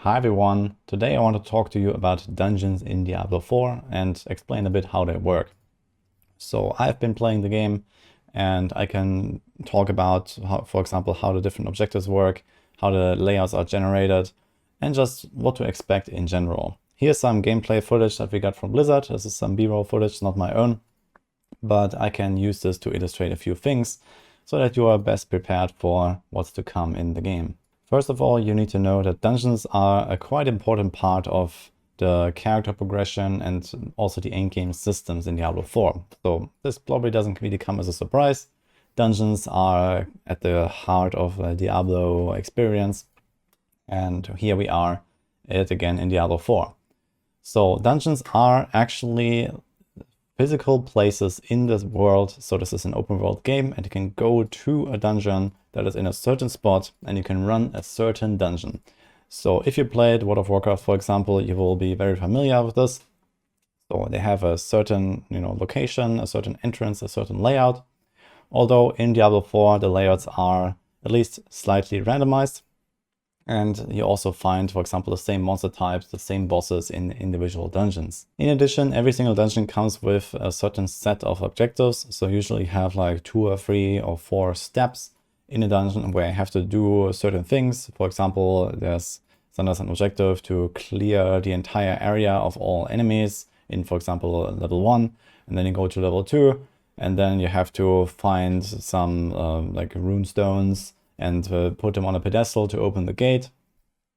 Hi everyone, today I want to talk to you about dungeons in Diablo 4 and explain a bit how they work. So I've been playing the game and I can talk about, how, for example, how the different objectives work, how the layouts are generated, and just what to expect in general. Here's some gameplay footage that we got from Blizzard. This is some B-roll footage, not my own, but I can use this to illustrate a few things so that you are best prepared for what's to come in the game. First of all, you need to know that dungeons are a quite important part of the character progression and also the endgame systems in Diablo 4. So this probably doesn't really come as a surprise. Dungeons are at the heart of the Diablo experience. And here we are it again in Diablo 4. So dungeons are actually physical places in this world. So this is an open world game and you can go to a dungeon that is in a certain spot and you can run a certain dungeon. So if you played World of Warcraft, for example, you will be very familiar with this. So they have a certain, location, a certain entrance, a certain layout. Although in Diablo 4, the layouts are at least slightly randomized. And you also find, for example, the same monster types, the same bosses in individual dungeons. In addition, every single dungeon comes with a certain set of objectives. So usually you have like 2 or 3 or 4 steps in a dungeon where you have to do certain things. For example, there's sometimes an objective to clear the entire area of all enemies in, for example, level 1. And then you go to level 2, and then you have to find some like rune stones and put them on a pedestal to open the gate.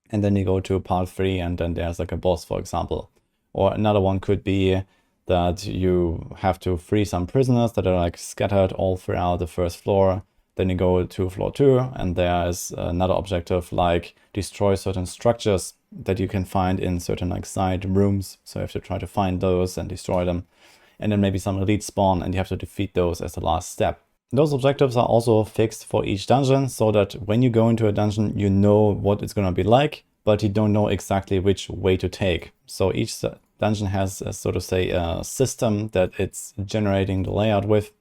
And then you go to part 3 and then there's like a boss, for example. Or another one could be that you have to free some prisoners that are like scattered all throughout the first floor. Then you go to floor 2 and there's another objective like destroy certain structures that you can find in certain like side rooms. So you have to try to find those and destroy them. And then maybe some elite spawn and you have to defeat those as the last step. Those objectives are also fixed for each dungeon so that when you go into a dungeon, you know what it's going to be like, but you don't know exactly which way to take. So each dungeon has, so to say, a system that it's generating the layout with.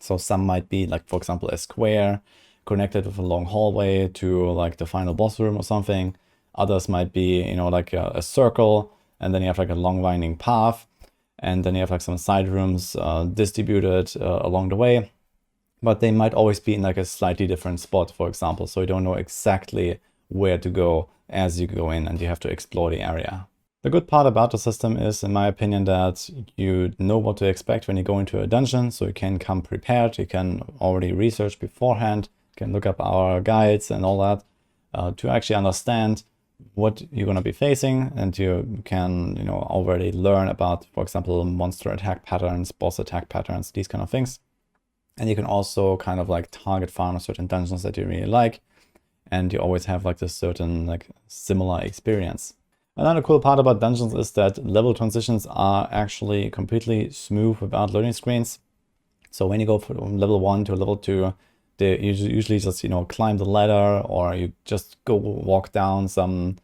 So some might be like, for example, a square connected with a long hallway to like the final boss room or something. Others might be, like a circle, and then you have like a long winding path. And then you have like some side rooms distributed along the way. But they might always be in like a slightly different spot, for example. So you don't know exactly where to go as you go in and you have to explore the area. The good part about the system is, in my opinion, that you know what to expect when you go into a dungeon. So you can come prepared, you can already research beforehand, you can look up our guides and all that to actually understand what you're going to be facing. And you can, already learn about, for example, monster attack patterns, boss attack patterns, these kind of things. And you can also kind of like target farm certain dungeons that you really like. And you always have like this certain like similar experience. Another cool part about dungeons is that level transitions are actually completely smooth without loading screens. So when you go from level 1 to level 2, they usually just, climb the ladder, or you just go walk down some,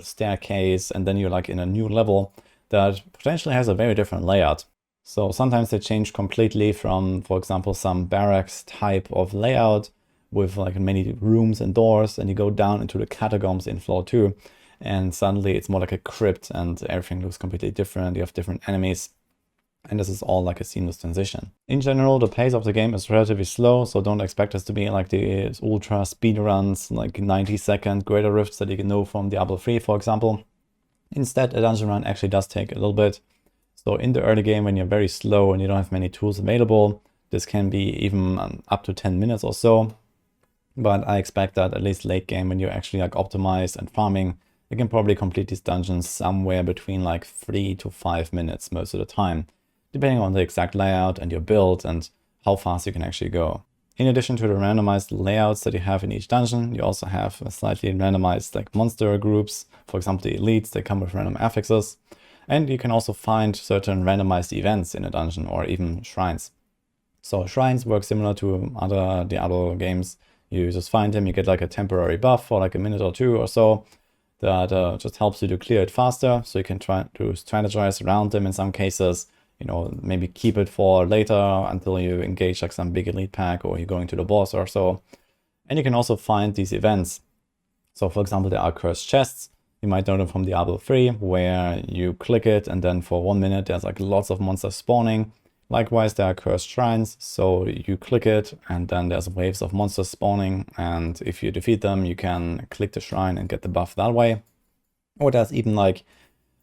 staircase, and then you're like in a new level that potentially has a very different layout. So sometimes they change completely from, for example, some barracks type of layout with like many rooms and doors, and you go down into the catacombs in floor 2, and suddenly it's more like a crypt and everything looks completely different. You have different enemies, and this is all like a seamless transition. In general, the pace of the game is relatively slow, so don't expect this to be like the ultra speed runs, like 90-second greater rifts that you can know from Diablo 3, for example. Instead, a dungeon run actually does take a little bit. So in the early game, when you're very slow and you don't have many tools available, this can be even up to 10 minutes or so. But I expect that at least late game, when you're actually like optimized and farming, you can probably complete these dungeons somewhere between like 3 to 5 minutes most of the time, depending on the exact layout and your build and how fast you can actually go. In addition to the randomized layouts that you have in each dungeon, you also have slightly randomized like monster groups. For example, the elites, they come with random affixes. And you can also find certain randomized events in a dungeon or even shrines. So shrines work similar to other Diablo games. You just find them, you get like a temporary buff for like a minute or 2 or so that just helps you to clear it faster. So you can try to strategize around them in some cases, maybe keep it for later until you engage like some big elite pack or you're going to the boss or so. And you can also find these events. So for example, there are cursed chests. You might know them from Diablo 3, where you click it and then for 1 minute there's like lots of monsters spawning. Likewise, there are cursed shrines, so you click it and then there's waves of monsters spawning, and if you defeat them, you can click the shrine and get the buff that way. Or there's even like,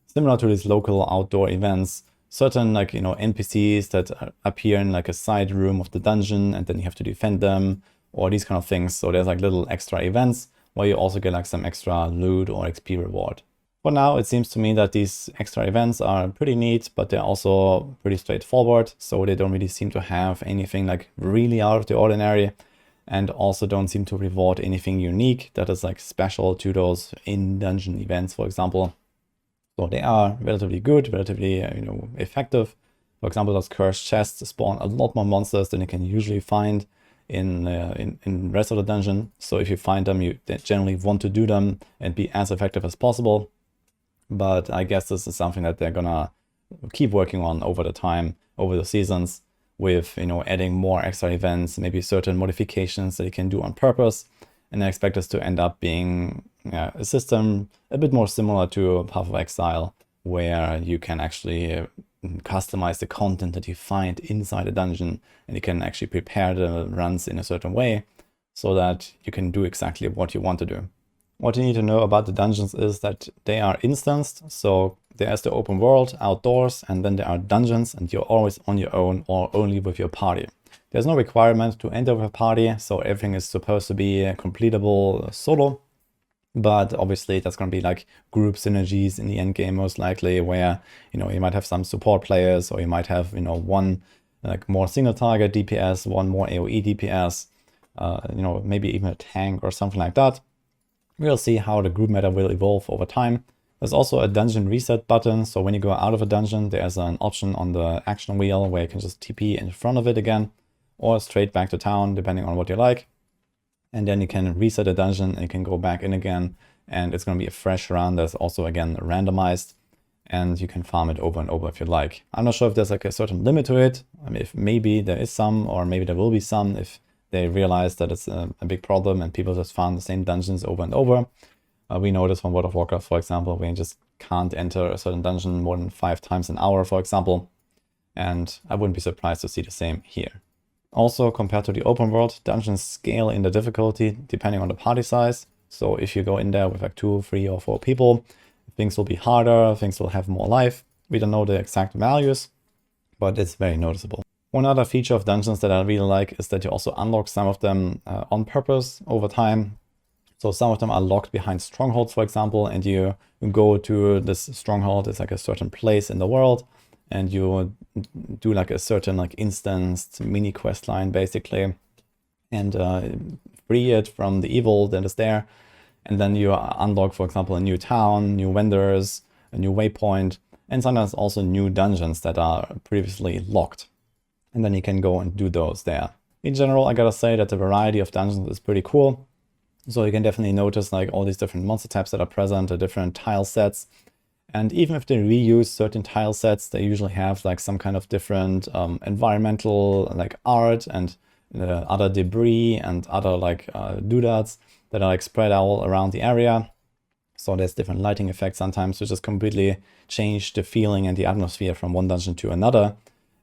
similar to these local outdoor events, certain like, NPCs that appear in like a side room of the dungeon and then you have to defend them, or these kind of things. So there's like little extra events where you also get like some extra loot or XP reward. For now, it seems to me that these extra events are pretty neat, but they're also pretty straightforward. So they don't really seem to have anything like really out of the ordinary, and also don't seem to reward anything unique that is like special to those in-dungeon events, for example. So they are relatively good, relatively effective. For example, those cursed chests spawn a lot more monsters than you can usually find in the rest of the dungeon. So if you find them, you generally want to do them and be as effective as possible. But I guess this is something that they're gonna keep working on over the time, over the seasons, with adding more extra events, maybe certain modifications that you can do on purpose. And I expect this to end up being a system a bit more similar to Path of Exile, where you can actually customize the content that you find inside a dungeon, and you can actually prepare the runs in a certain way so that you can do exactly what you want to do. What you need to know about the dungeons is that they are instanced. So there's the open world outdoors, and then there are dungeons, and you're always on your own or only with your party. There's no requirement to enter with a party, so everything is supposed to be completable solo. But obviously that's going to be like group synergies in the end game, most likely, where you might have some support players, or you might have one like more single target DPS, one more AoE DPS, maybe even a tank or something like that. We'll see how the group meta will evolve over time. There's also a dungeon reset button, so when you go out of a dungeon, there's an option on the action wheel where you can just TP in front of it again, or straight back to town, depending on what you like. And then you can reset a dungeon and you can go back in again, and it's going to be a fresh run that's also again randomized, and you can farm it over and over if you like. I'm not sure if there's like a certain limit to it. I mean, if maybe there is some, or maybe there will be some if they realize that it's a big problem and people just farm the same dungeons over and over. We know this from World of Warcraft, for example, where you just can't enter a certain dungeon more than 5 times an hour, for example. And I wouldn't be surprised to see the same here. Also, compared to the open world, dungeons scale in the difficulty depending on the party size. So if you go in there with like 2, 3, or 4 people, things will be harder, things will have more life. We don't know the exact values, but it's very noticeable. One other feature of dungeons that I really like is that you also unlock some of them on purpose over time. So some of them are locked behind strongholds, for example, and you go to this stronghold. It's like a certain place in the world, and you do like a certain like instanced mini quest line basically, and free it from the evil that is there. And then you unlock, for example, a new town, new vendors, a new waypoint, and sometimes also new dungeons that are previously locked. And then you can go and do those there. In general, I gotta say that the variety of dungeons is pretty cool. So you can definitely notice like all these different monster types that are present, the different tile sets. And even if they reuse certain tile sets, they usually have like some kind of different environmental like art and other debris and other like doodads that are like spread all around the area. So there's different lighting effects sometimes to just completely change the feeling and the atmosphere from one dungeon to another.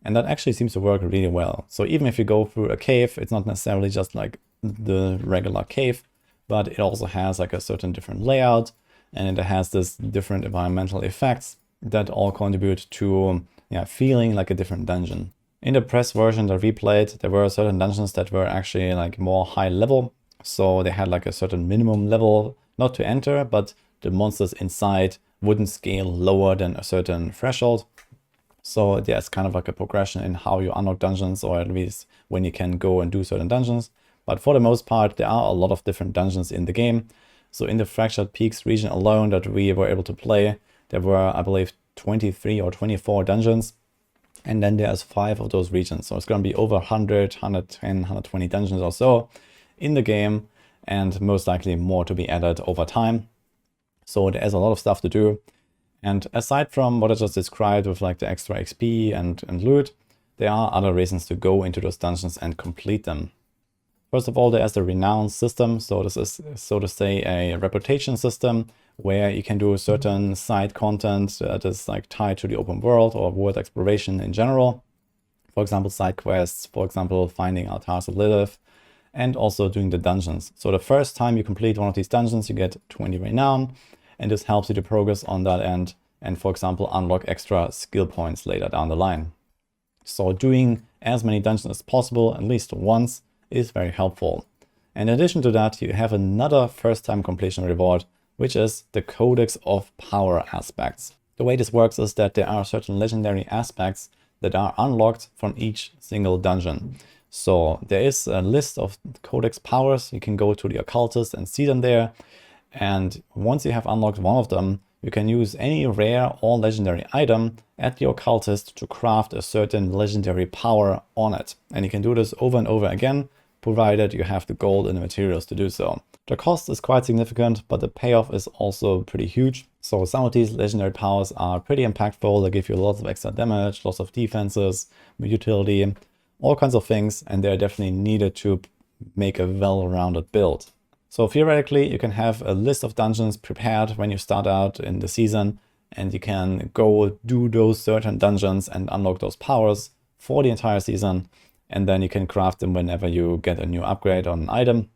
And that actually seems to work really well. So even if you go through a cave, it's not necessarily just like the regular cave, but it also has like a certain different layout, and it has this different environmental effects that all contribute to feeling like a different dungeon. In the press version that we played, there were certain dungeons that were actually like more high level. So they had like a certain minimum level, not to enter, but the monsters inside wouldn't scale lower than a certain threshold. So there's kind of like a progression in how you unlock dungeons, or at least when you can go and do certain dungeons. But for the most part, there are a lot of different dungeons in the game. So in the Fractured Peaks region alone that we were able to play, there were, I believe, 23 or 24 dungeons. And then there's 5 of those regions. So it's going to be over 100, 110, 120 dungeons or so in the game, and most likely more to be added over time. So there's a lot of stuff to do. And aside from what I just described with like the extra XP and loot, there are other reasons to go into those dungeons and complete them. First of all, there's the renown system. So this is, so to say, a reputation system where you can do certain side content that is like tied to the open world or world exploration in general. For example, side quests, for example, finding altars of Lilith, and also doing the dungeons. So the first time you complete one of these dungeons, you get 20 renown, and this helps you to progress on that end and, for example, unlock extra skill points later down the line. So doing as many dungeons as possible, at least once, is very helpful. And in addition to that, you have another first-time completion reward, which is the Codex of Power aspects. The way this works is that there are certain legendary aspects that are unlocked from each single dungeon. So there is a list of Codex powers. You can go to the occultist and see them there. And once you have unlocked one of them, you can use any rare or legendary item at the occultist to craft a certain legendary power on it. And you can do this over and over again, provided you have the gold and the materials to do so. The cost is quite significant, but the payoff is also pretty huge. So some of these legendary powers are pretty impactful. They give you lots of extra damage, lots of defenses, utility, all kinds of things, and they're definitely needed to make a well-rounded build. So theoretically, you can have a list of dungeons prepared when you start out in the season, and you can go do those certain dungeons and unlock those powers for the entire season, and then you can craft them whenever you get a new upgrade on an item,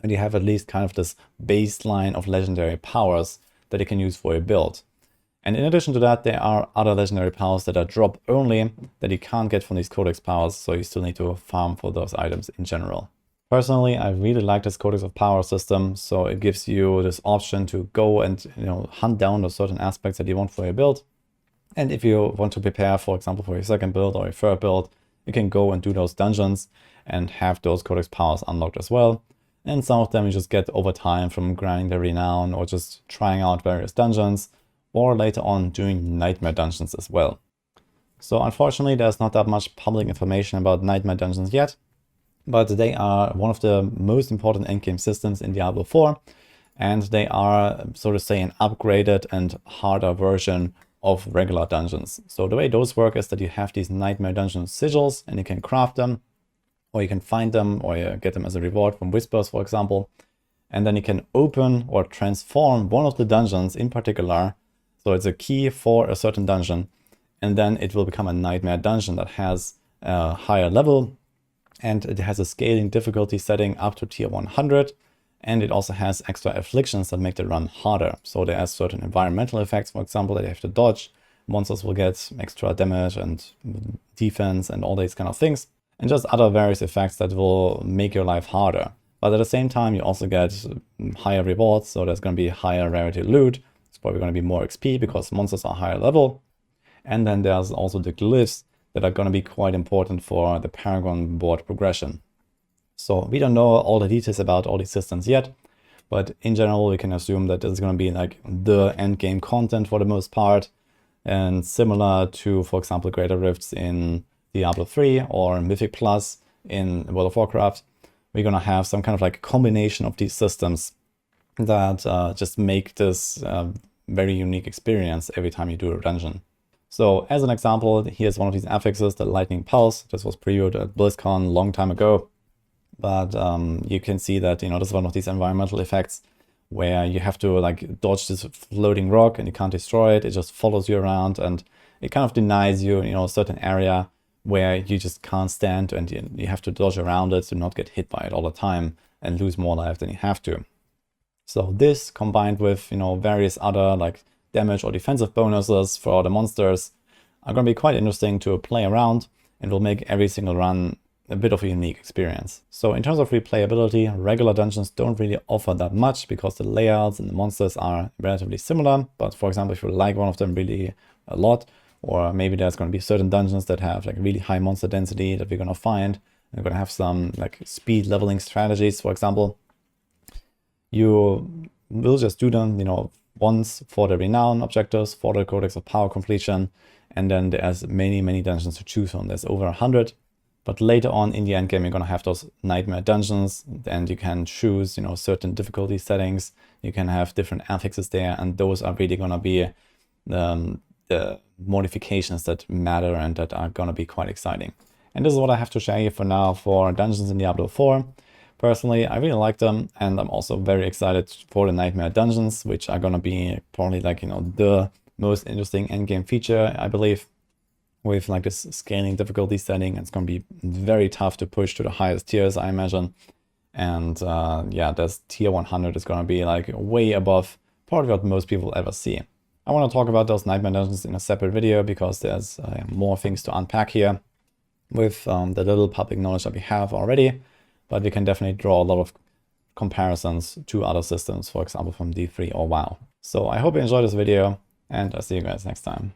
and you have at least kind of this baseline of legendary powers that you can use for your build. And in addition to that, there are other legendary powers that are drop only that you can't get from these Codex powers, so you still need to farm for those items in general. Personally, I really like this Codex of Power system, so it gives you this option to go and hunt down those certain aspects that you want for your build. And if you want to prepare, for example, for your second build or your third build, you can go and do those dungeons and have those Codex powers unlocked as well. And some of them you just get over time from grinding the renown or just trying out various dungeons, or later on doing nightmare dungeons as well. So unfortunately, there's not that much public information about nightmare dungeons yet, but they are one of the most important endgame systems in Diablo 4, and they are, so to say, an upgraded and harder version of regular dungeons. So the way those work is that you have these nightmare dungeon sigils, and you can craft them, or you can find them, or you get them as a reward from whispers, for example. And then you can open or transform one of the dungeons in particular. So it's a key for a certain dungeon, and then it will become a nightmare dungeon that has a higher level, and it has a scaling difficulty setting up to tier 100, and it also has extra afflictions that make the run harder. So there are certain environmental effects, for example, that you have to dodge. Monsters will get extra damage and defense and all these kind of things, and just other various effects that will make your life harder. But at the same time, you also get higher rewards, so there's going to be higher rarity loot. It's probably going to be more XP because monsters are higher level. And then there's also the glyphs that are going to be quite important for the Paragon board progression. So we don't know all the details about all these systems yet, but in general, we can assume that this is going to be like the end game content for the most part, and similar to, for example, Greater Rifts in Diablo 3 or Mythic Plus in World of Warcraft. We're going to have some kind of like combination of these systems that just make this very unique experience every time you do a dungeon. So as an example, here's one of these affixes, the Lightning Pulse. This was previewed at BlizzCon a long time ago. But you can see that, this is one of these environmental effects where you have to like dodge this floating rock and you can't destroy it. It just follows you around and it kind of denies you, a certain area where you just can't stand, and you have to dodge around it to not get hit by it all the time and lose more life than you have to. So this combined with, various other like damage or defensive bonuses for the monsters are going to be quite interesting to play around, and will make every single run a bit of a unique experience. So in terms of replayability, regular dungeons don't really offer that much because the layouts and the monsters are relatively similar. But for example, if you like one of them really a lot, or maybe there's going to be certain dungeons that have like really high monster density that we're going to find, and we're going to have some like speed leveling strategies, for example, you will just do them, once for the renown objectives, for the Codex of Power completion, and then there's many, many dungeons to choose from. There's over 100. But later on in the end game, you're going to have those nightmare dungeons, and you can choose, certain difficulty settings. You can have different affixes there, and those are really going to be the modifications that matter and that are going to be quite exciting. And this is what I have to share you for now for Dungeons in Diablo 4. Personally, I really like them, and I'm also very excited for the Nightmare Dungeons, which are gonna be probably like, the most interesting endgame feature, I believe, with like this scaling difficulty setting. It's gonna be very tough to push to the highest tiers, I imagine. And yeah, this tier 100 is gonna be like way above probably what most people ever see. I want to talk about those Nightmare Dungeons in a separate video because there's more things to unpack here with the little public knowledge that we have already, but we can definitely draw a lot of comparisons to other systems, for example, from D3 or WoW. So I hope you enjoyed this video, and I'll see you guys next time.